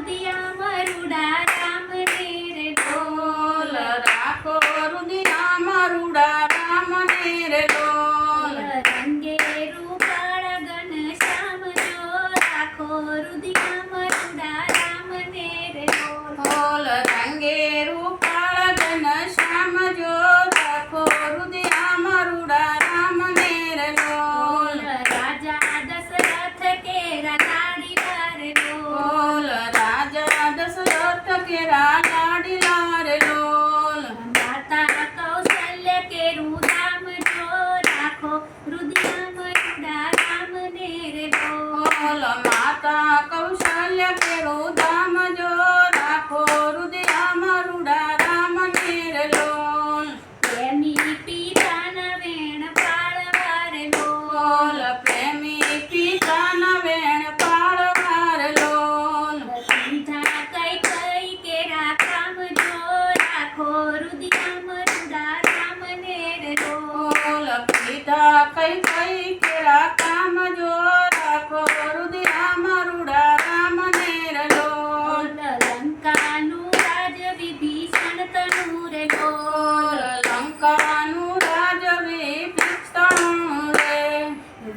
રુદિયા મરુડા રામ ને રે ડોલ રાખો રુદિયા મરુડા રામ ને રે ડોલ રંગે રૂપાળ ઘનશ્યામ જો રાખો રુદિયા મરુડા રામ ને રે ડોલ રંગે રૂપાળ ઘનશ્યામ જો રાખો રુદિયા મરુડા રામ ને રે ડોલ રાજા દશરથ કેરા લાડીલા રે ડોલ રાજા દશરથ કેરા લાડીલા રે ડોલ માતા કૌશલ્ય કેરું ધામ જો રાખો રુદિયા મરુડા રામ ને રે ડોલ માતા કૌશલ્ય કેરું ધામ જો રાખો રુદિયા મરુડા રામ ને રે ડોલ પ્રેમી પિતાના વેણ પાળવા રે ડોલ પ્રેમી પિતાના વેણ પાળવા રે ડોલ સીધા કઈ કઈ કેરા કામ જો રાખો રુદિયા મરુડા રામ ને રે ડોલ પીધા કઈ કઈ કેરા કામ જો રાખો રુદિયા મરુડા રામ ને રે ડોલ લંકાનું રાજ વિભીષણ તનુ રે ડોલ લંકાનું રાજ વિભીષણ રે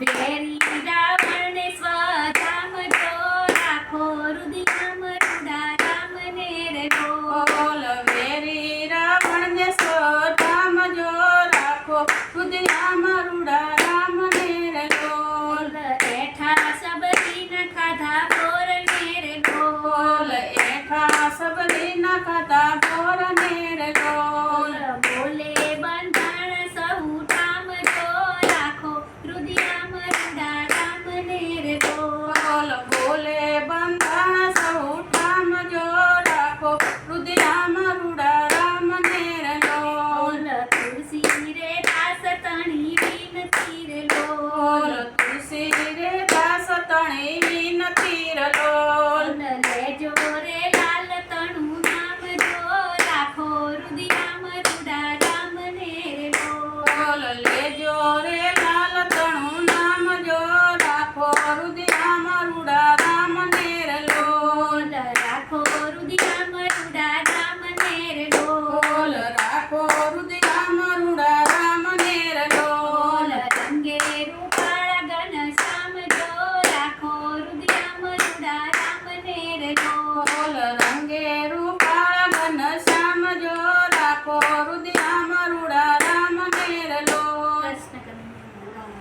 વેરી રાવણ સ્વધામ જો રાખો રુદિયા મરુડા રામ ને રે ડોલ વેરી રાવણ ને સ્વધામ જો રાખો રુદિયા મરુડા રામ ને રે ડોલ એઠા સબરી ન ખાધા બોર ને રે ડોલ એઠા સબરી ના ખાતા બોર ને રે ડોલ બોલે બંધાણ સહુ ઠામ જો રાખો રુદિયા મરુડા રામ ને રે ડોલ બોલે બંધાણ સૌ ઠામ જો રાખો રુદિયા મરુડા રામ ને રે ડોલ તુલસી રે દાસ તણી વિનતી રે ડોલ તુલસી રે દાસ તણી વિનતી રે ડોલ લેજો રે લાલ તણું નામ જો રાખો રુદિયા મરુડા રામ ને રે ડોલ લેજો રે લાલ તણું નામ જો રાખો રુદિયા મરુડા રામ ને રે ડોલ રાખો રુદિયા મરુડા રામ ને રે ડોલ રાખો રુદિયા મરુડા રામ ને રે ડોલ રંગે રૂપાળા ઘનશ્યામ જો રાખો રુદિયા મરુડા રામ ને રે ડોલ રંગે રૂપાળ ઘનશ્યામ જો રાખો રુદિયા મરુડા રામ ને રે ડોલ. કૃષ્ણ કનૈયા લાલ.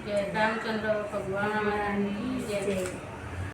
જય રામચંદ્ર ભગવાન